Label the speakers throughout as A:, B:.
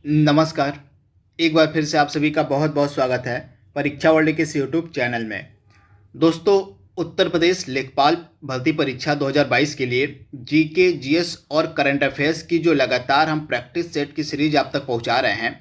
A: नमस्कार। एक बार फिर से आप सभी का बहुत बहुत स्वागत है परीक्षा वर्ल्ड के इस यूट्यूब चैनल में। दोस्तों, उत्तर प्रदेश लेखपाल भर्ती परीक्षा 2022 के लिए जीके, जीएस और करंट अफेयर्स की जो लगातार हम प्रैक्टिस सेट की सीरीज आप तक पहुंचा रहे हैं,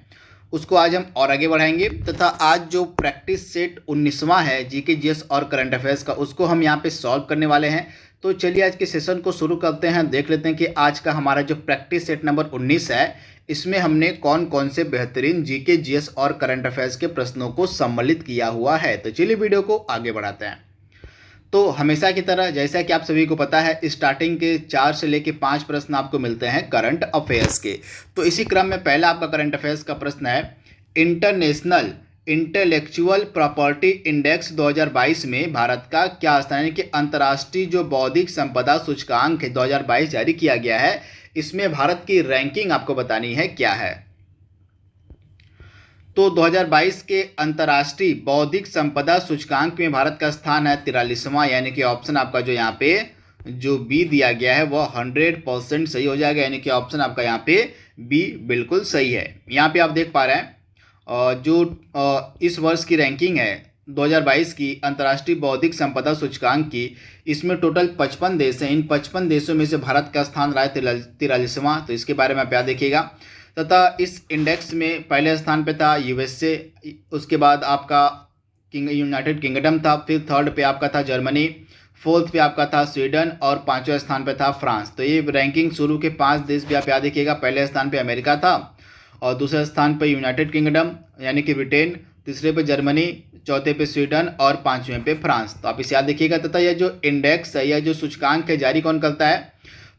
A: उसको आज हम और आगे बढ़ाएंगे तथा आज जो प्रैक्टिस सेट 19वां है जीके, जीएस और करंट अफेयर्स का, उसको हम यहाँ पे सॉल्व करने वाले हैं। तो चलिए आज के सेशन को शुरू करते हैं। देख लेते हैं कि आज का हमारा जो प्रैक्टिस सेट नंबर 19 है, इसमें हमने कौन कौन से बेहतरीन जीके, जीएस और करंट अफेयर्स के प्रश्नों को सम्मिलित किया हुआ है। तो चलिए वीडियो को आगे बढ़ाते हैं। तो हमेशा की तरह जैसा कि आप सभी को पता है, स्टार्टिंग के 4 से लेके 5 प्रश्न आपको मिलते हैं करंट अफेयर्स के। तो इसी क्रम में पहला आपका करंट अफेयर्स का प्रश्न है, इंटरनेशनल इंटेलेक्चुअल प्रॉपर्टी इंडेक्स 2022 में भारत का क्या स्थान है कि अंतर्राष्ट्रीय जो बौद्धिक संपदा सूचकांक है 2022 जारी किया गया है, इसमें भारत की रैंकिंग आपको बतानी है क्या है। तो 2022 के अंतर्राष्ट्रीय बौद्धिक संपदा सूचकांक में भारत का स्थान है 43वां, यानी कि ऑप्शन आपका जो यहाँ पे जो बी दिया गया है वह 100% सही हो जाएगा, यानी कि ऑप्शन आपका यहाँ पे बी बिल्कुल सही है। यहाँ पे आप देख पा रहे हैं जो इस वर्ष की रैंकिंग है 2022 की अंतर्राष्ट्रीय बौद्धिक संपदा सूचकांक की, इसमें टोटल 55 देश हैं। इन 55 देशों में से भारत का स्थान रहा है 43वां। तो इसके बारे में आप याद देखिएगा। तथा इस इंडेक्स में पहले स्थान पे था यूएसए, उसके बाद आपका यूनाइटेड किंगडम था, फिर थर्ड पे आपका था जर्मनी, फोर्थ पे आपका था स्वीडन और पांचवें स्थान पे था फ्रांस। तो ये रैंकिंग शुरू के 5 देश भी आप याद देखिएगा। पहले स्थान पे अमेरिका था और दूसरे स्थान पे यूनाइटेड किंगडम यानी कि ब्रिटेन, तीसरे पे जर्मनी, चौथे पे स्वीडन और पांचवें पे फ्रांस। तो आप इसे याद देखिएगा। तथा यह जो इंडेक्स है, यह जो सूचकांक है, जारी कौन करता है?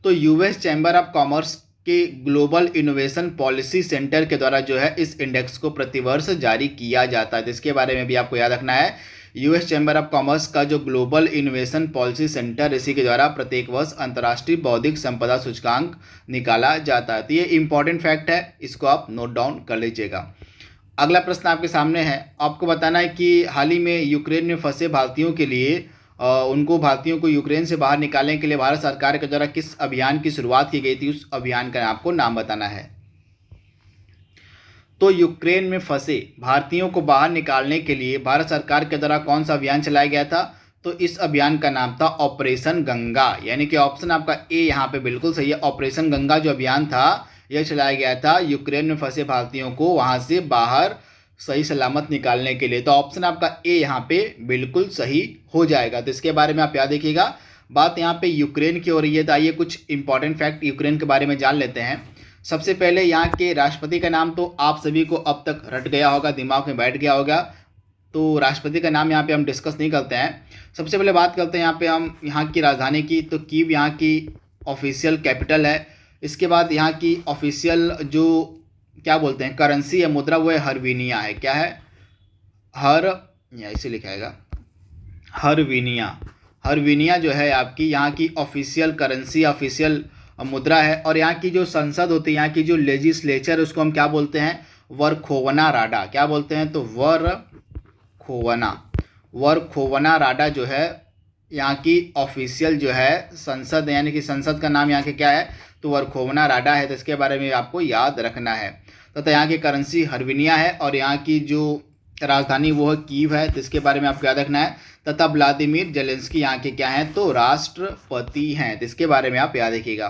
A: तो यूएस चैम्बर ऑफ कॉमर्स के ग्लोबल इनोवेशन पॉलिसी सेंटर के द्वारा जो है इस इंडेक्स को प्रतिवर्ष जारी किया जाता है। तो इसके बारे में भी आपको याद रखना है। यूएस चैम्बर ऑफ कॉमर्स का जो ग्लोबल इनोवेशन पॉलिसी सेंटर, इसी के द्वारा प्रत्येक वर्ष अंतर्राष्ट्रीय बौद्धिक संपदा सूचकांक निकाला जाता है। तो ये इंपॉर्टेंट फैक्ट है, इसको आप नोट डाउन कर लीजिएगा। अगला प्रश्न आपके सामने है, आपको बताना है कि हाल ही में यूक्रेन में फंसे भारतीयों के लिए भारतीयों को यूक्रेन से बाहर निकालने के लिए भारत सरकार के द्वारा किस अभियान की शुरुआत की गई थी, उस अभियान का आपको नाम बताना है। तो यूक्रेन में फंसे भारतीयों को बाहर निकालने के लिए भारत सरकार के द्वारा कौन सा अभियान चलाया गया था? तो इस अभियान का नाम था ऑपरेशन गंगा, यानी कि ऑप्शन आपका ए यहाँ पे बिल्कुल सही है। ऑपरेशन गंगा जो अभियान था, यह चलाया गया था यूक्रेन में फंसे भारतीयों को वहां से बाहर सही सलामत निकालने के लिए। तो ऑप्शन आपका ए यहाँ पे बिल्कुल सही हो जाएगा। तो इसके बारे में आप याद रखिएगा। बात यहाँ पे यूक्रेन की हो रही है, तो आइए कुछ इंपॉर्टेंट फैक्ट यूक्रेन के बारे में जान लेते हैं। सबसे पहले यहाँ के राष्ट्रपति का नाम तो आप सभी को अब तक रट गया होगा, दिमाग में बैठ गया होगा। तो राष्ट्रपति का नाम यहाँ पे हम डिस्कस नहीं करते हैं। सबसे पहले बात करते हैं यहाँ पे हम यहाँ की राजधानी की। तो कीव यहाँ की ऑफिशियल कैपिटल है। इसके बाद यहाँ की ऑफिशियल जो क्या बोलते हैं करेंसी या मुद्रा, वो है हरवीनिया है। क्या है? या इसे लिखाएगा हरवीनिया। हरवीनिया जो है आपकी यहाँ की ऑफिशियल करेंसी, ऑफिशियल मुद्रा है। और यहाँ की जो संसद होती है, यहाँ की जो लेजिस्लेचर, उसको हम क्या बोलते हैं? वर्खोवना राडा। क्या बोलते हैं? तो वर्खोवना राडा जो है यहाँ की ऑफिशियल जो है संसद, यानी कि संसद का नाम यहाँ के क्या है? तो वर्खोवना राडा है। तो इसके बारे में आपको याद रखना है। तथा यहाँ की करेंसी हरवीनिया है और यहाँ की जो राजधानी वो है कीव है। तो इसके बारे में आपको याद रखना है। तथा व्लादिमीर जेलेंस्की यहाँ के क्या हैं? तो राष्ट्रपति हैं। तो इसके बारे में आप याद रखिएगा।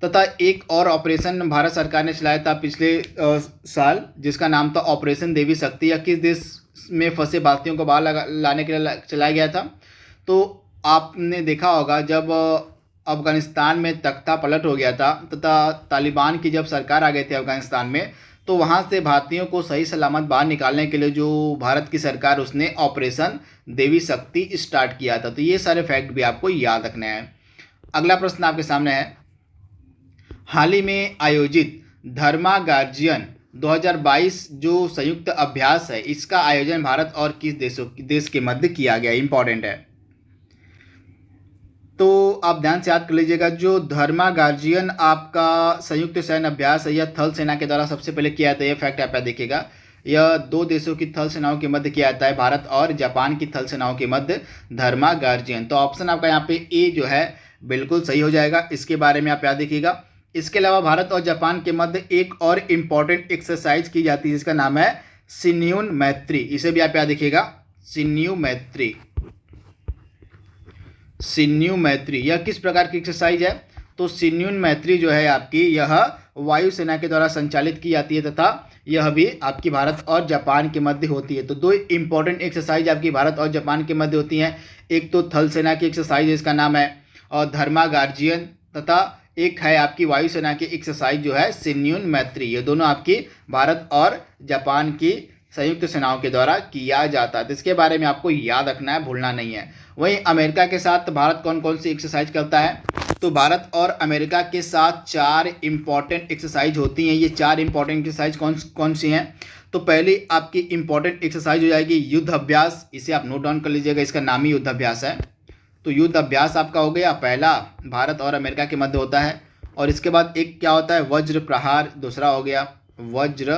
A: तथा एक और ऑपरेशन भारत सरकार ने चलाया था पिछले साल, जिसका नाम था ऑपरेशन देवी शक्ति। या किस देश में फंसे भारतीयों को बाहर लाने के लिए चलाया गया था? तो आपने देखा होगा जब अफगानिस्तान में तख्ता पलट हो गया था तथा तालिबान की जब सरकार आ गई थी अफगानिस्तान में, तो वहाँ से भारतीयों को सही सलामत बाहर निकालने के लिए जो भारत की सरकार, उसने ऑपरेशन देवी शक्ति स्टार्ट किया था। तो ये सारे फैक्ट भी आपको याद रखने हैं। अगला प्रश्न आपके सामने है, हाल ही में आयोजित धर्मा गार्जियन 2022 जो संयुक्त अभ्यास है, इसका आयोजन भारत और किस देश के मध्य किया गया? इंपॉर्टेंट है, तो आप ध्यान से याद कर लीजिएगा। जो धर्मा गार्जियन आपका संयुक्त सैन्य अभ्यास है, यह थल सेना के द्वारा सबसे पहले किया जाता है। यह फैक्ट आप याद देखिएगा। यह 2 देशों की थल सेनाओं के मध्य किया जाता है, भारत और जापान की थल सेनाओं के मध्य धर्मा गार्जियन। तो ऑप्शन आपका यहाँ पे ए जो है बिल्कुल सही हो जाएगा। इसके बारे में आप याद देखिएगा। इसके अलावा भारत और जापान के मध्य एक और इम्पॉर्टेंट एक्सरसाइज की जाती है जिसका नाम है शिन्यून मैत्री। इसे भी आप याद रखिएगा, शिन्यू मैत्री। शिन्यू मैत्री यह किस प्रकार की एक्सरसाइज है? तो शिन्यून मैत्री जो है आपकी, यह वायुसेना के द्वारा संचालित की जाती है तथा यह भी आपकी भारत और जापान के मध्य होती है। तो दो इंपॉर्टेंट एक्सरसाइज आपकी भारत और जापान के मध्य होती हैं। एक तो थल सेना की एक्सरसाइज, इसका नाम है और धर्मा गार्जियन, तथा एक है आपकी वायुसेना की एक्सरसाइज जो है शिन्यून मैत्री। ये दोनों आपकी भारत और जापान की संयुक्त सेनाओं के द्वारा किया जाता है। तो इसके बारे में आपको याद रखना है, भूलना नहीं है। वहीं अमेरिका के साथ भारत कौन कौन सी एक्सरसाइज करता है? तो भारत और अमेरिका के साथ 4 इंपॉर्टेंट एक्सरसाइज होती हैं। ये 4 इंपॉर्टेंट एक्सरसाइज कौन कौन सी हैं? तो पहली आपकी इंपॉर्टेंट एक्सरसाइज हो जाएगी युद्ध अभ्यास। इसे आप नोट डाउन कर लीजिएगा, इसका नाम ही युद्ध अभ्यास है। तो युद्ध अभ्यास आपका हो गया, पहला भारत और अमेरिका के मध्य होता है। और इसके बाद एक क्या होता है, वज्र प्रहार, दूसरा हो गया वज्र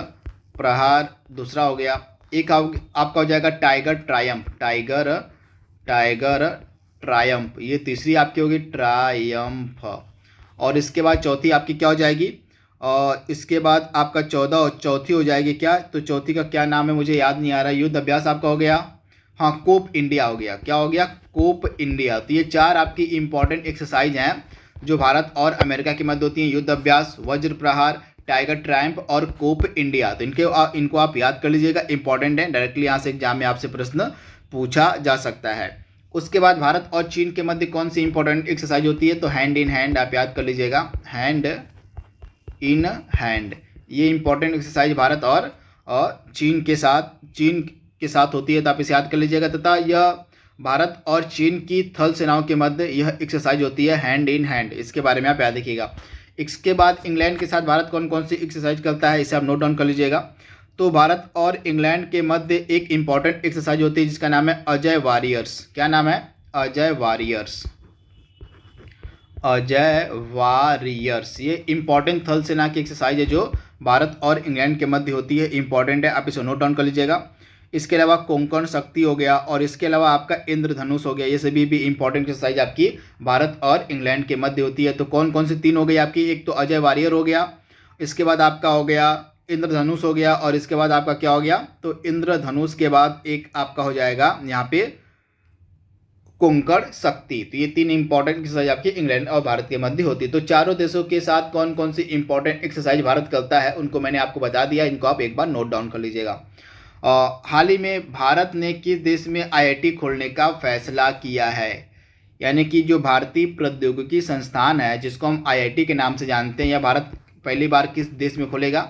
A: प्रहार, दूसरा हो गया। एक आपका हो जाएगा टाइगर ट्रायम्फ, टाइगर ट्रायम्फ, ये तीसरी आपकी होगी ट्रायम्फ। और इसके बाद चौथी आपकी क्या हो जाएगी? और इसके बाद आपका चौथी हो जाएगी क्या? तो चौथी का क्या नाम है मुझे याद नहीं आ रहा। युद्ध अभ्यास आपका हो गया, हाँ, कोप इंडिया हो गया। क्या हो गया? कोप इंडिया। तो ये 4 आपकी इंपॉर्टेंट एक्सरसाइज हैं जो भारत और अमेरिका के मध्य होती हैं। युद्ध अभ्यास, वज्र प्रहार, टाइगर ट्रायम्फ और कोप इंडिया। तो इनको आप याद कर लीजिएगा, इंपॉर्टेंट है, डायरेक्टली यहाँ से एग्जाम में आपसे प्रश्न पूछा जा सकता है। उसके बाद भारत और चीन के मध्य कौन सी इंपॉर्टेंट एक्सरसाइज होती है? तो हैंड इन हैंड, आप याद कर लीजिएगा, हैंड इन हैंड। ये इंपॉर्टेंट एक्सरसाइज भारत और चीन के साथ होती है, तो आप इसे याद कर लीजिएगा। तथा यह भारत और चीन की थल सेनाओं के मध्य यह एक्सरसाइज होती है हैंड इन हैंड। इसके बारे में आप याद रखिएगा। इसके बाद इंग्लैंड के साथ भारत कौन कौन सी एक्सरसाइज करता है, इसे आप नोट डाउन कर लीजिएगा। तो भारत और इंग्लैंड के मध्य एक इंपॉर्टेंट एक्सरसाइज होती है जिसका नाम है अजय वॉरियर्स। क्या नाम है? Ajay warriors, Ajay warriors. ये इंपॉर्टेंट थल सेना की एक्सरसाइज है जो भारत और इंग्लैंड के मध्य होती है, इंपॉर्टेंट है, आप इसे नोट डाउन कर लीजिएगा। इसके अलावा कोंकण शक्ति हो गया और इसके अलावा आपका इंद्रधनुष हो गया। ये सभी भी इंपॉर्टेंट एक्सरसाइज आपकी भारत और इंग्लैंड के मध्य होती है। तो कौन कौन सी 3 हो गई आपकी? एक तो अजय वॉरियर हो गया, इसके बाद आपका हो गया इंद्रधनुष हो गया, और इसके बाद आपका क्या हो गया? तो इंद्रधनुष के बाद एक आपका हो जाएगा यहाँ पे कोंकण शक्ति। तो ये 3 इंपॉर्टेंट एक्सरसाइज आपकी इंग्लैंड और भारत के मध्य होती है। तो चारों देशों के साथ कौन कौन सी इंपॉर्टेंट एक्सरसाइज भारत करता है उनको मैंने आपको बता दिया, इनको आप एक बार नोट डाउन कर लीजिएगा। हाल ही में भारत ने किस देश में आईआईटी खोलने का फैसला किया है? यानी कि जो भारतीय प्रौद्योगिकी संस्थान है जिसको हम आईआईटी के नाम से जानते हैं, यह भारत पहली बार किस देश में खोलेगा?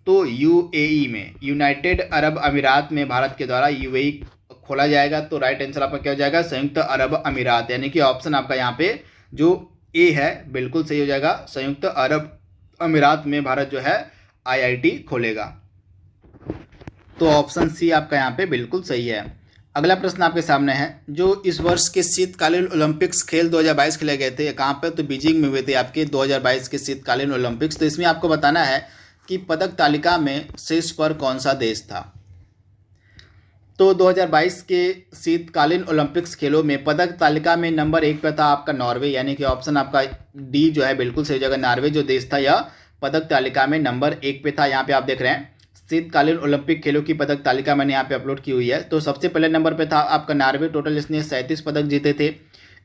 A: तो यूएई में, यूनाइटेड अरब अमीरात में भारत के द्वारा यूएई खोला जाएगा। तो राइट आंसर आपका क्या हो जाएगा? संयुक्त अरब अमीरात। यानी कि ऑप्शन आपका यहाँ पे जो ए है बिल्कुल सही हो जाएगा, संयुक्त अरब अमीरात में भारत जो है आईआईटी खोलेगा। तो ऑप्शन सी आपका यहाँ पे बिल्कुल सही है। अगला प्रश्न आपके सामने है, जो इस वर्ष के शीतकालीन ओलंपिक्स खेल 2022 खेले गए थे, कहाँ पे? तो बीजिंग में हुए थे आपके 2022 के शीतकालीन ओलंपिक्स। तो इसमें आपको बताना है कि पदक तालिका में शीर्ष पर कौन सा देश था। तो 2022 के शीतकालीन ओलंपिक्स खेलों में पदक तालिका में नंबर 1 पे था आपका नॉर्वे। यानी कि ऑप्शन आपका डी जो है बिल्कुल सही जगह, नॉर्वे जो देश था यह पदक तालिका में नंबर 1 पे था। यहाँ पे आप देख रहे हैं शीतकालीन ओलंपिक खेलों की पदक तालिका मैंने यहाँ पे अपलोड की हुई है। तो सबसे पहले नंबर पे था आपका नॉर्वे, टोटल इसने 37 पदक जीते थे।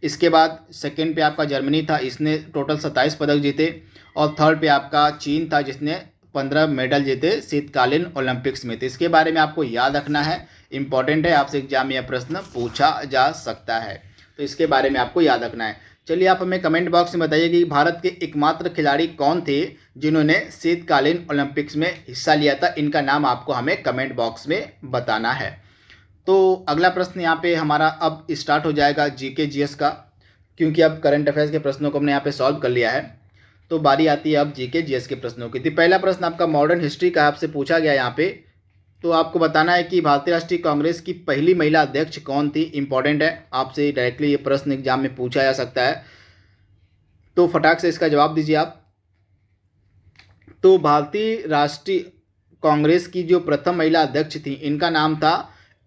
A: इसके बाद सेकंड पे आपका जर्मनी था, इसने टोटल 27 पदक जीते। और थर्ड पे आपका चीन था जिसने 15 मेडल जीते शीतकालीन ओलंपिक्स में। तो इसके बारे में आपको याद रखना है, इंपॉर्टेंट है, आपसे एग्जाम में यह प्रश्न पूछा जा सकता है। तो इसके बारे में आपको याद रखना है। चलिए आप हमें कमेंट बॉक्स में बताइए कि भारत के एकमात्र खिलाड़ी कौन थे जिन्होंने शीतकालीन ओलंपिक्स में हिस्सा लिया था। इनका नाम आपको हमें कमेंट बॉक्स में बताना है। तो अगला प्रश्न यहाँ पे हमारा अब स्टार्ट हो जाएगा जीके जीएस का, क्योंकि अब करंट अफेयर्स के प्रश्नों को हमने यहाँ पे सॉल्व कर लिया है। तो बारी आती है अब जीके जीएस के प्रश्नों की। तो पहला प्रश्न आपका मॉडर्न हिस्ट्री का आपसे पूछा गया यहाँ पे। तो आपको बताना है कि भारतीय राष्ट्रीय कांग्रेस की पहली महिला अध्यक्ष कौन थी। इंपॉर्टेंट है, आपसे डायरेक्टली ये प्रश्न एग्जाम में पूछा जा सकता है, तो फटाक से इसका जवाब दीजिए आप। तो भारतीय राष्ट्रीय कांग्रेस की जो प्रथम महिला अध्यक्ष थी, इनका नाम था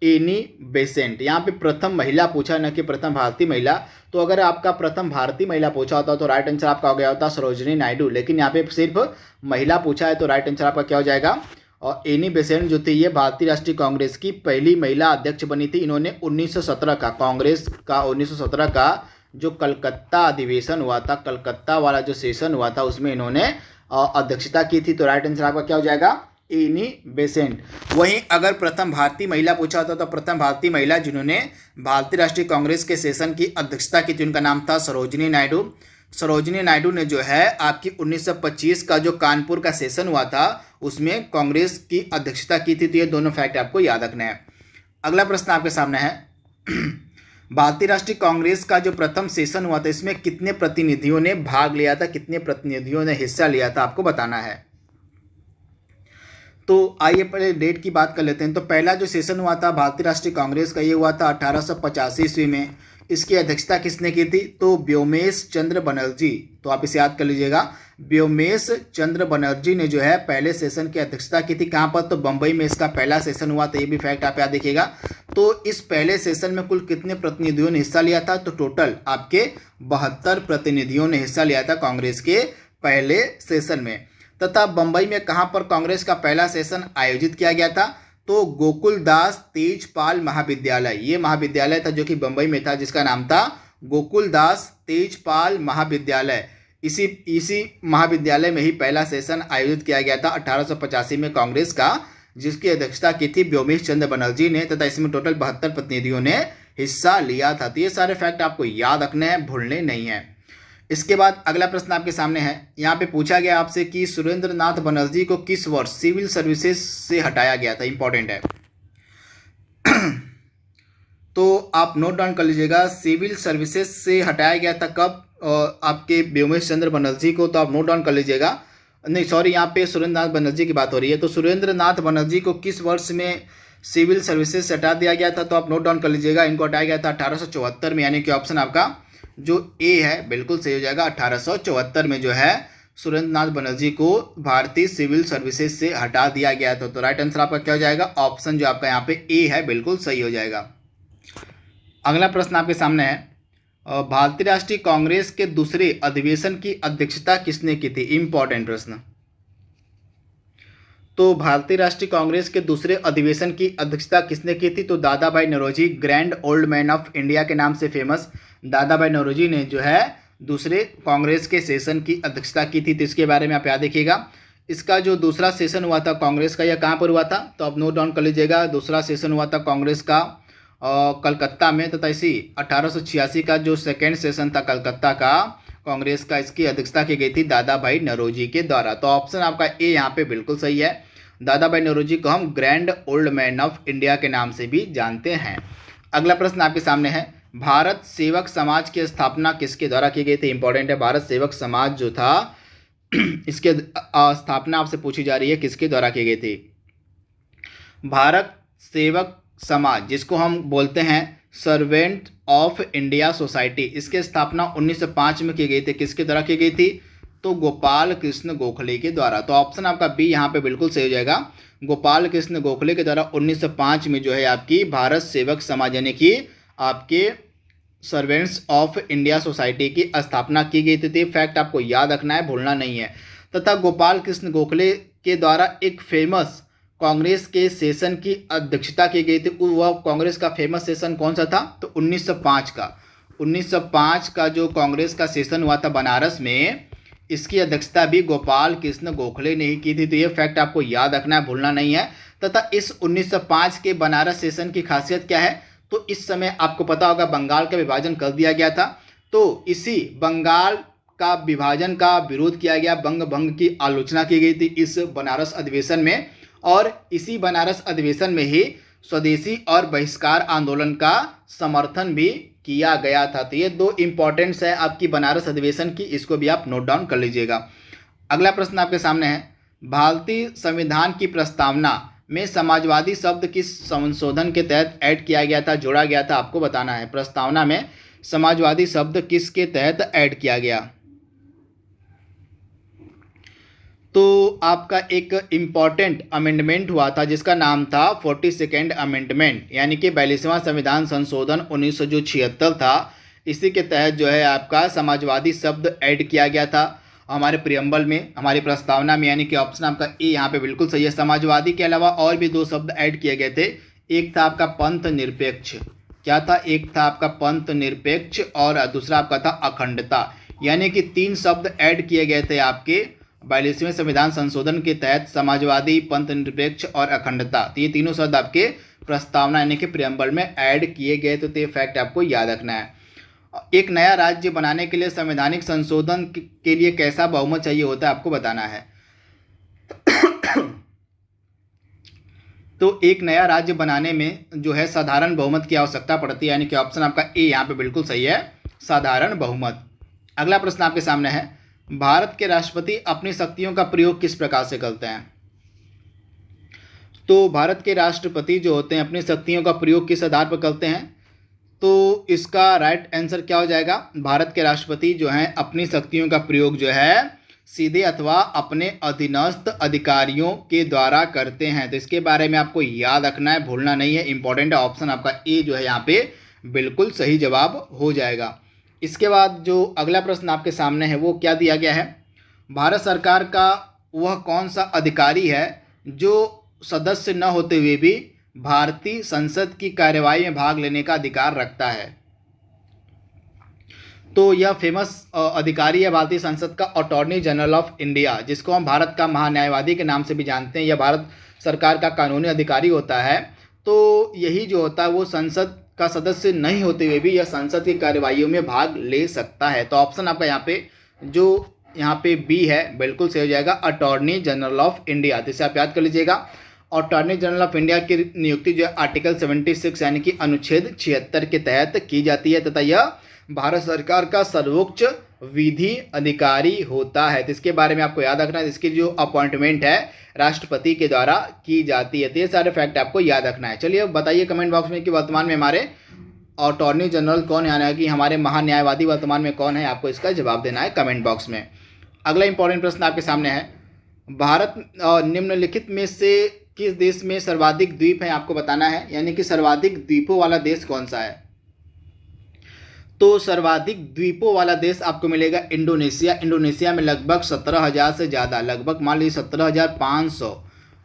A: एनी बेसेंट। यहाँ पे प्रथम महिला पूछा, न कि प्रथम भारतीय महिला। तो अगर आपका प्रथम भारतीय महिला पूछा होता तो राइट आंसर आपका हो गया होता सरोजिनी नायडू, लेकिन यहाँ पे सिर्फ महिला पूछा है तो राइट आंसर आपका क्या हो जाएगा। और एनी बेसेंट जो थी ये भारतीय राष्ट्रीय कांग्रेस की पहली महिला अध्यक्ष बनी थी। इन्होंने 1917 का कांग्रेस का 1917 का जो कलकत्ता अधिवेशन हुआ था, कलकत्ता वाला जो सेशन हुआ था, उसमें इन्होंने अध्यक्षता की थी। तो राइट आंसर आपका क्या हो जाएगा, एनी बेसेंट। वहीं अगर प्रथम भारतीय महिला पूछा होता तो प्रथम भारतीय महिला जिन्होंने भारतीय राष्ट्रीय कांग्रेस के सेशन की अध्यक्षता की थी उनका नाम था सरोजिनी नायडू। सरोजिनी नायडू ने जो है आपकी 1925 का जो कानपुर का सेशन हुआ था उसमें कांग्रेस की अध्यक्षता की थी। तो ये दोनों फैक्ट आपको याद रखना है। अगला प्रश्न आपके सामने है भारतीय राष्ट्रीय कांग्रेस का जो प्रथम सेशन हुआ था इसमें कितने प्रतिनिधियों ने भाग लिया था, कितने प्रतिनिधियों ने हिस्सा लिया था, आपको बताना है। तो आइए पहले डेट की बात कर लेते हैं। तो पहला जो सेशन हुआ था भारतीय राष्ट्रीय कांग्रेस का ये हुआ था 1885 ईस्वी में। इसकी अध्यक्षता किसने की थी, तो व्योमेश चंद्र बनर्जी। तो आप इसे याद कर लीजिएगा, व्योमेश चंद्र बनर्जी ने जो है पहले सेशन की अध्यक्षता की थी। कहाँ पर, तो बंबई में इसका पहला सेशन हुआ था। ये भी फैक्ट आप याद देखिएगा। तो इस पहले सेशन में कुल कितने प्रतिनिधियों ने हिस्सा लिया था, तो टोटल आपके 72 प्रतिनिधियों ने हिस्सा लिया था कांग्रेस के पहले सेशन में। तथा बंबई में कहां पर कांग्रेस का पहला सेशन आयोजित किया गया था, तो गोकुलदास तेजपाल महाविद्यालय। ये महाविद्यालय था जो कि बंबई में था, जिसका नाम था गोकुलदास तेजपाल महाविद्यालय। इसी महाविद्यालय में ही पहला सेशन आयोजित किया गया था 1885 में कांग्रेस का, जिसकी अध्यक्षता की थी व्योमेश चंद्र बनर्जी ने। तथा इसमें टोटल 72 प्रतिनिधियों ने हिस्सा लिया था। तो ये सारे फैक्ट आपको याद रखने हैं, भूलने नहीं है। इसके बाद अगला प्रश्न आपके सामने है। यहाँ पे पूछा गया आपसे कि सुरेंद्र नाथ बनर्जी को किस वर्ष सिविल सर्विसेज से हटाया गया था, इंपॉर्टेंट है। तो आप नोट डाउन कर लीजिएगा, सिविल सर्विसेज से हटाया गया था कब आपके व्योमेश चंद्र बनर्जी को, तो आप नोट डाउन कर लीजिएगा। नहीं सॉरी, यहाँ पे सुरेंद्र नाथ बनर्जी की बात हो रही है। तो सुरेंद्र नाथ बनर्जी को किस वर्ष में सिविल सर्विसेज से हटा दिया गया था, तो आप नोट डाउन कर लीजिएगा। इनको हटाया गया था 1874 में, यानी कि ऑप्शन आपका जो ए है बिल्कुल सही हो जाएगा। 1874 में जो है सुरेंद्र नाथ बनर्जी को भारतीय सिविल सर्विसेज से हटा दिया गया था। तो राइट आंसर आपका क्या हो जाएगा, ऑप्शन जो आपका यहाँ पे ए है बिल्कुल सही हो जाएगा। अगला प्रश्न आपके सामने है, भारतीय राष्ट्रीय कांग्रेस के दूसरे अधिवेशन की अध्यक्षता किसने की थी, इंपॉर्टेंट प्रश्न। तो भारतीय राष्ट्रीय कांग्रेस के दूसरे अधिवेशन की अध्यक्षता किसने की थी, तो Dadabhai Naoroji, grand old man of India के नाम से फेमस दादा भाई नौरोजी ने जो है दूसरे कांग्रेस के सेशन की अध्यक्षता की थी। तो इसके बारे में आप याद देखिएगा। इसका जो दूसरा सेशन हुआ था कांग्रेस का, यह कहाँ पर हुआ था, तो आप नोट डाउन कर लीजिएगा। दूसरा सेशन हुआ था कांग्रेस का कलकत्ता में। तथा इसी 1886 का जो सेकेंड सेशन था कलकत्ता का कांग्रेस का, इसकी अध्यक्षता की गई थी दादा भाई नौरोजी के द्वारा। तो ऑप्शन आपका ए यहाँ पे बिल्कुल सही है। दादा भाई नौरोजी को हम grand old man of India के नाम से भी जानते हैं। अगला प्रश्न आपके सामने है, भारत सेवक समाज की स्थापना किसके द्वारा की गई थी, इंपॉर्टेंट है। भारत सेवक समाज जो था इसके स्थापना आपसे पूछी जा रही है, किसके द्वारा की गई थी। भारत सेवक समाज, जिसको हम बोलते हैं सर्वेंट ऑफ इंडिया सोसाइटी, इसकी स्थापना 1905 में की गई थी। किसके द्वारा की गई थी, तो गोपाल कृष्ण गोखले के द्वारा। तो ऑप्शन आपका बी यहाँ पे बिल्कुल सही हो जाएगा। गोपाल कृष्ण गोखले के द्वारा 1905 में जो है आपकी भारत सेवक समाज यानी कि आपके सर्वेंट्स ऑफ इंडिया सोसाइटी की स्थापना की गई थी। फैक्ट आपको याद रखना है, भूलना नहीं है। तथा गोपाल कृष्ण गोखले के द्वारा एक फेमस कांग्रेस के सेशन की अध्यक्षता की गई थी। वह कांग्रेस का फेमस सेशन कौन सा था, तो 1905 का। 1905 का जो कांग्रेस का सेशन हुआ था बनारस में, इसकी अध्यक्षता भी गोपाल कृष्ण गोखले ने ही की थी। तो ये फैक्ट आपको याद रखना है, भूलना नहीं है। तथा इस 1905 के बनारस सेशन की खासियत क्या है, तो इस समय आपको पता होगा बंगाल का विभाजन कर दिया गया था। तो इसी बंगाल का विभाजन का विरोध किया गया, बंग भंग की आलोचना की गई थी इस बनारस अधिवेशन में। और इसी बनारस अधिवेशन में ही स्वदेशी और बहिष्कार आंदोलन का समर्थन भी किया गया था। तो ये दो इंपॉर्टेंट्स है आपकी बनारस अधिवेशन की, इसको भी आप नोट डाउन कर लीजिएगा। अगला प्रश्न आपके सामने है, भारतीय संविधान की प्रस्तावना में समाजवादी शब्द किस संशोधन के तहत ऐड किया गया था, जोड़ा गया था, आपको बताना है। प्रस्तावना में समाजवादी शब्द किसके तहत ऐड किया गया, तो आपका एक इम्पॉर्टेंट अमेंडमेंट हुआ था जिसका नाम था 42nd अमेंडमेंट, यानी कि 42वां संविधान संशोधन 1976 था। इसी के तहत जो है आपका समाजवादी शब्द ऐड किया गया था हमारे प्रियम्बल में, हमारी प्रस्तावना में, यानी कि ऑप्शन आपका ए यहाँ पे बिल्कुल सही है। समाजवादी के अलावा और भी दो शब्द ऐड किए गए थे। एक था आपका पंथ निरपेक्ष, क्या था, एक था आपका पंथ निरपेक्ष और दूसरा आपका था अखंडता, यानी कि 3 शब्द ऐड किए गए थे आपके 42वें संविधान संशोधन के तहत, समाजवादी, पंथ निरपेक्ष और अखंडता। तो ये तीनों शब्द आपके प्रस्तावना यानी कि प्रियम्बल में ऐड किए गए। तो ये फैक्ट आपको याद रखना है। एक नया राज्य बनाने के लिए संवैधानिक संशोधन के लिए कैसा बहुमत चाहिए होता है आपको बताना है। तो एक नया राज्य बनाने में जो है साधारण बहुमत की आवश्यकता पड़ती है, यानी कि ऑप्शन आपका ए यहाँ पे बिल्कुल सही है, साधारण बहुमत। अगला प्रश्न आपके सामने है, भारत के राष्ट्रपति अपनी शक्तियों का प्रयोग किस प्रकार से करते हैं? तो भारत के राष्ट्रपति जो होते हैं अपनी शक्तियों का प्रयोग किस आधार पर करते हैं? तो इसका राइट आंसर क्या हो जाएगा? भारत के राष्ट्रपति जो हैं अपनी शक्तियों का प्रयोग जो है सीधे अथवा अपने अधीनस्थ अधिकारियों के द्वारा करते हैं। तो इसके बारे में आपको याद रखना है, भूलना नहीं है, इंपॉर्टेंट है। ऑप्शन आपका ए जो है यहाँ पे बिल्कुल सही जवाब हो जाएगा। इसके बाद जो अगला प्रश्न आपके सामने है वो क्या दिया गया है? भारत सरकार का वह कौन सा अधिकारी है जो सदस्य न होते हुए भी भारतीय संसद की कार्यवाही में भाग लेने का अधिकार रखता है? तो यह फेमस अधिकारी है भारतीय संसद का अटॉर्नी जनरल ऑफ इंडिया, जिसको हम भारत का महान्यायवादी के नाम से भी जानते हैं। यह भारत सरकार का कानूनी अधिकारी होता है। तो यही जो होता है वो संसद का सदस्य नहीं होते हुए भी यह संसद की कार्यवाहियों में भाग ले सकता है। तो ऑप्शन आपका यहाँ पे जो यहाँ पे बी है बिल्कुल सही हो जाएगा, अटॉर्नी जनरल ऑफ इंडिया। तो इसे आप याद कर लीजिएगा। अटॉर्नी जनरल ऑफ इंडिया की नियुक्ति जो है आर्टिकल 76 यानी कि अनुच्छेद 76 के तहत की जाती है तथा यह भारत सरकार का सर्वोच्च विधि अधिकारी होता है। तो इसके बारे में आपको याद रखना है, इसकी जो अपॉइंटमेंट है राष्ट्रपति के द्वारा की जाती है। तो ये सारे फैक्ट आपको याद रखना है। चलिए अब बताइए कमेंट बॉक्स में कि वर्तमान में हमारे अटॉर्नी जनरल कौन है, यानी कि हमारे महान्यायवादी वर्तमान में कौन है। आपको इसका जवाब देना है कमेंट बॉक्स में। अगला इंपॉर्टेंट प्रश्न आपके सामने है, भारत निम्नलिखित में से किस देश में सर्वाधिक द्वीप है आपको बताना है, यानी कि सर्वाधिक द्वीपों वाला देश कौन सा है? तो सर्वाधिक द्वीपों वाला देश आपको मिलेगा इंडोनेशिया। इंडोनेशिया में लगभग 17,000 से ज़्यादा, लगभग मान लीजिए 17,500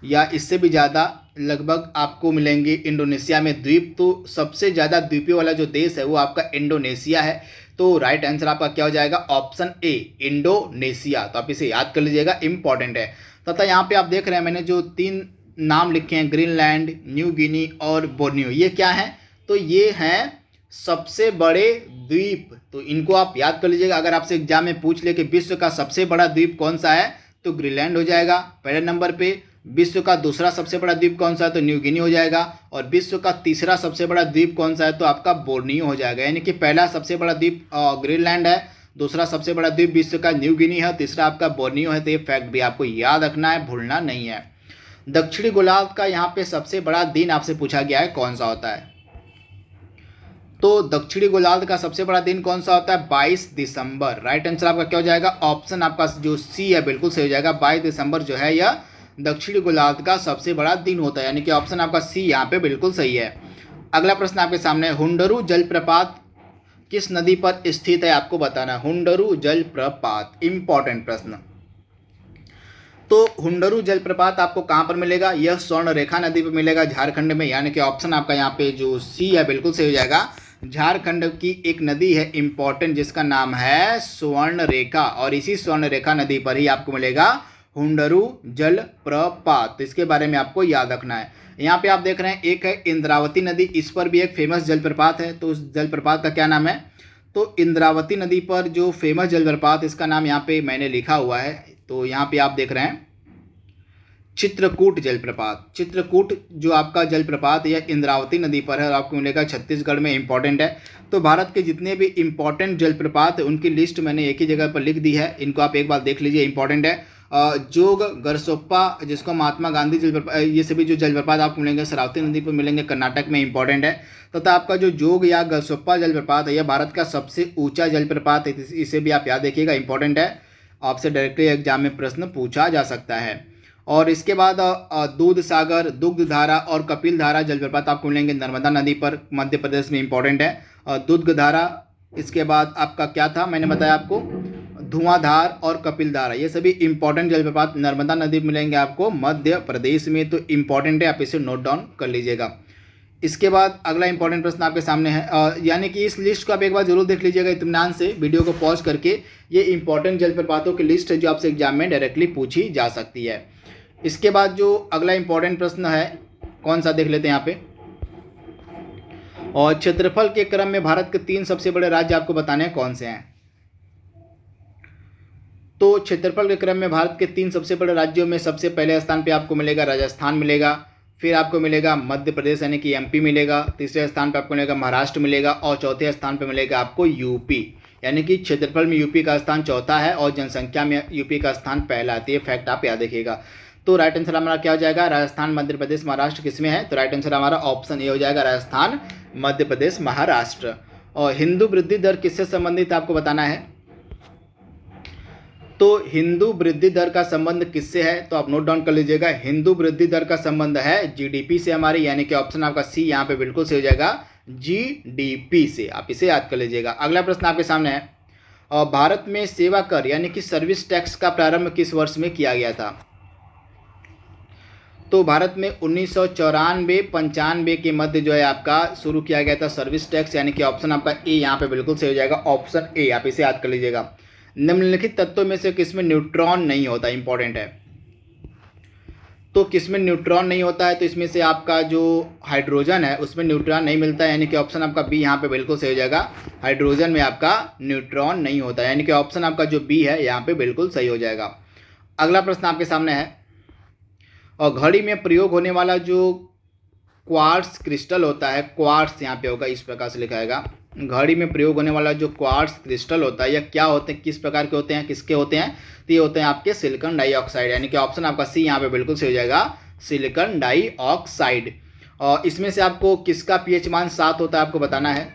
A: या इससे भी ज़्यादा लगभग आपको मिलेंगे इंडोनेशिया में द्वीप। तो सबसे ज़्यादा द्वीपों वाला जो देश है वो आपका इंडोनेशिया है। तो राइट आंसर आपका क्या हो जाएगा? Option A, Indonesia. तो आप इसे याद कर लीजिएगा, इंपॉर्टेंट है। तथा यहाँ पे आप देख रहे हैं मैंने जो 3 नाम लिखे हैं, ग्रीनलैंड, न्यू गिनी और बोर्नियो, ये क्या हैं? तो ये हैं सबसे बड़े द्वीप। तो इनको आप याद कर लीजिएगा। अगर आपसे एग्जाम में पूछ ले कि विश्व का सबसे बड़ा द्वीप कौन सा है तो ग्रीनलैंड हो जाएगा पहले नंबर पे। विश्व का दूसरा सबसे बड़ा द्वीप कौन सा है तो न्यू गिनी हो जाएगा। और विश्व का तीसरा सबसे बड़ा द्वीप कौन सा है तो आपका बोर्नियो हो जाएगा। यानी कि पहला सबसे बड़ा द्वीप ग्रीनलैंड है, दूसरा सबसे बड़ा द्वीप विश्व का न्यू गिनी है, तीसरा आपका बोर्नियो है। तो ये फैक्ट भी आपको याद रखना है, भूलना नहीं है। दक्षिणी गोलार्ध का यहाँ पे सबसे बड़ा दिन आपसे पूछा गया है कौन सा होता है? तो दक्षिणी गोलार्ध का सबसे बड़ा दिन कौन सा होता है? 22 दिसंबर। राइट आंसर आपका क्या हो जाएगा? ऑप्शन आपका जो सी है बिल्कुल सही हो जाएगा। 22 दिसंबर जो है यह दक्षिणी गोलार्ध का सबसे बड़ा दिन होता है, यानी कि ऑप्शन आपका सी यहाँ पे बिल्कुल सही है। अगला प्रश्न आपके सामने, हुंडरू जलप्रपात किस नदी पर स्थित है आपको बताना। हुंडरू जलप्रपात, इंपॉर्टेंट प्रश्न। तो हुंडरू जलप्रपात आपको कहाँ पर मिलेगा? यह स्वर्णरेखा नदी पर मिलेगा झारखंड में, यानी कि ऑप्शन आपका यहाँ पे जो सी है बिल्कुल सही हो जाएगा। झारखंड की एक नदी है इंपॉर्टेंट जिसका नाम है स्वर्णरेखा, और इसी स्वर्णरेखा नदी पर ही आपको मिलेगा हुंडरू जलप्रपात। इसके बारे में आपको याद रखना है। यहाँ पे आप देख रहे हैं एक है इंद्रावती नदी, इस पर भी एक फेमस जलप्रपात है। तो उस जलप्रपात का क्या नाम है? तो इंद्रावती नदी पर जो फेमस जलप्रपात इसका नाम यहाँ पे मैंने लिखा हुआ है। तो यहाँ पे आप देख रहे हैं चित्रकूट जलप्रपात। चित्रकूट जो आपका जलप्रपात यह इंद्रावती नदी पर है और आपको मिलेगा छत्तीसगढ़ में, इंपॉर्टेंट है। तो भारत के जितने भी इंपॉर्टेंट जलप्रपात है उनकी लिस्ट मैंने एक ही जगह पर लिख दी है, इनको आप एक बार देख लीजिए, इंपॉर्टेंट है। जोग, गरसोप्पा जिसको महात्मा गांधी जलप्रपात, ये सभी जो जलप्रपात आपको मिलेंगे शरावती नदी पर मिलेंगे, कर्नाटक में, इंपॉर्टेंट है। तथा आपका जो जोग या गरसोप्पा जलप्रपात है यह भारत का सबसे ऊंचा जलप्रपात है, इसे भी आप याद रखिएगा, इंपॉर्टेंट है। आपसे डायरेक्टली एग्जाम में प्रश्न पूछा जा सकता है। और इसके बाद दूध सागर, दुग्ध धारा और कपिल धारा जलप्रपात आपको मिलेंगे नर्मदा नदी पर, मध्य प्रदेश में इंपॉर्टेंट है। दुग्ध धारा, इसके बाद आपका क्या था मैंने बताया आपको, धुआंधार और कपिल धारा, ये सभी इंपॉर्टेंट जलप्रपात नर्मदा नदी मिलेंगे आपको मध्य प्रदेश में, तो इंपॉर्टेंट है, आप इसे नोट डाउन कर लीजिएगा। इसके बाद अगला इंपॉर्टेंट प्रश्न आपके सामने है, यानी कि इस लिस्ट को आप एक बार जरूर देख लीजिएगा इत्मीनान से, वीडियो को पॉज करके। ये इंपॉर्टेंट जलप्रपातों की लिस्ट है जो आपसे एग्जाम में डायरेक्टली पूछी जा सकती है। इसके बाद जो अगला इंपॉर्टेंट प्रश्न है कौन सा देख लेते हैं यहाँ पे, और क्षेत्रफल के क्रम में भारत के 3 सबसे बड़े राज्य आपको बताने हैं कौन से हैं। तो क्षेत्रफल के क्रम में भारत के 3 सबसे बड़े राज्यों में सबसे पहले स्थान पे आपको मिलेगा राजस्थान मिलेगा, फिर आपको मिलेगा मध्य प्रदेश यानी कि एमपी मिलेगा, तीसरे स्थान पे आपको मिलेगा महाराष्ट्र मिलेगा, और चौथे स्थान पे मिलेगा आपको यूपी, यानी कि क्षेत्रफल में यूपी का स्थान चौथा है और जनसंख्या में यूपी का स्थान पहला है। तो ये फैक्ट आप याद रखिएगा। तो राइट आंसर हमारा क्या हो जाएगा, राजस्थान मध्य प्रदेश महाराष्ट्र किसमें है, तो राइट आंसर हमारा ऑप्शन ए हो जाएगा, राजस्थान मध्य प्रदेश महाराष्ट्र। और हिंदू वृद्धि दर किससे संबंधित आपको बताना है, तो हिंदू वृद्धि दर का संबंध किससे है, तो आप नोट डाउन कर लीजिएगा, हिंदू वृद्धि दर का संबंध है जीडीपी से हमारी, यानी कि ऑप्शन आपका सी यहाँ पे बिल्कुल सही हो जाएगा, जीडीपी से, आप इसे याद कर लीजिएगा। अगला प्रश्न आपके सामने है, और भारत में सेवा कर यानी कि सर्विस टैक्स का प्रारंभ किस वर्ष में किया गया था, तो भारत में 1994-95 के मध्य जो है आपका शुरू किया गया था सर्विस टैक्स, यानी कि ऑप्शन आपका ए यहाँ पे बिल्कुल सही हो जाएगा, ऑप्शन ए, आप इसे याद कर लीजिएगा। निम्नलिखित तत्वों में से किसमें न्यूट्रॉन नहीं होता, इंपॉर्टेंट है, तो किसमें न्यूट्रॉन नहीं होता है, तो इसमें से आपका जो हाइड्रोजन है उसमें न्यूट्रॉन नहीं मिलता है, यानी कि ऑप्शन आपका बी यहाँ पे बिल्कुल सही हो जाएगा, हाइड्रोजन में आपका न्यूट्रॉन नहीं होता है, यानी कि ऑप्शन आपका जो बी है यहाँ पे बिल्कुल सही हो जाएगा। अगला प्रश्न आपके सामने है, और घड़ी में प्रयोग होने वाला जो क्वार्ट्स क्रिस्टल होता है, क्वार्ट्स यहाँ पे होगा, इस प्रकार से लिखा जाएगा, घड़ी में प्रयोग होने वाला जो क्वार्ट्स क्रिस्टल होता है, यह क्या होते हैं, किस प्रकार के होते हैं, किसके होते हैं, तो ये होते हैं आपके सिलिकॉन डाइऑक्साइड, यानी कि ऑप्शन आपका सी यहाँ पे बिल्कुल सही हो जाएगा, सिलिकॉन डाइऑक्साइड। और इसमें से आपको किसका पीएच मान 7 होता है आपको बताना है,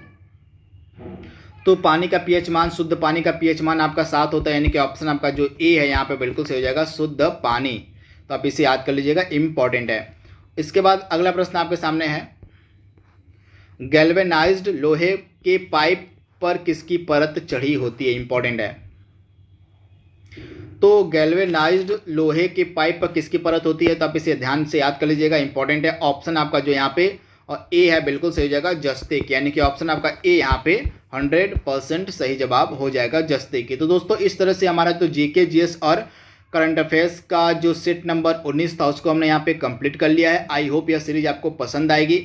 A: तो पानी का पीएच मान, शुद्ध पानी का पीएच मान आपका 7 होता है, यानी कि ऑप्शन आपका जो ए है यहाँ पे बिल्कुल सही हो जाएगा, शुद्ध पानी, तो आप इसे याद कर लीजिएगा, इंपॉर्टेंट है। इसके बाद अगला प्रश्न आपके सामने है, गैल्वेनाइज्ड लोहे के पाइप पर किसकी परत चढ़ी होती है, इंपॉर्टेंट है, तो गैल्वेनाइज्ड लोहे के पाइप पर किसकी परत होती है, तो आप इसे ध्यान से याद कर लीजिएगा, इंपॉर्टेंट है। ऑप्शन आपका जो यहाँ पे और ए है बिल्कुल सही हो जाएगा, जस्ते, यानी कि ऑप्शन आपका ए यहाँ पे 100% सही जवाब हो जाएगा, जस्ते की। तो दोस्तों इस तरह से हमारा तो जीके जीएस और करंट अफेयर्स का जो सेट नंबर 19 था उसको हमने यहाँ पे कंप्लीट कर लिया है। आई होप यह सीरीज आपको पसंद आएगी।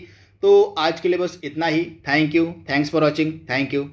A: तो आज के लिए बस इतना ही। Thank you, thanks for watching, thank you.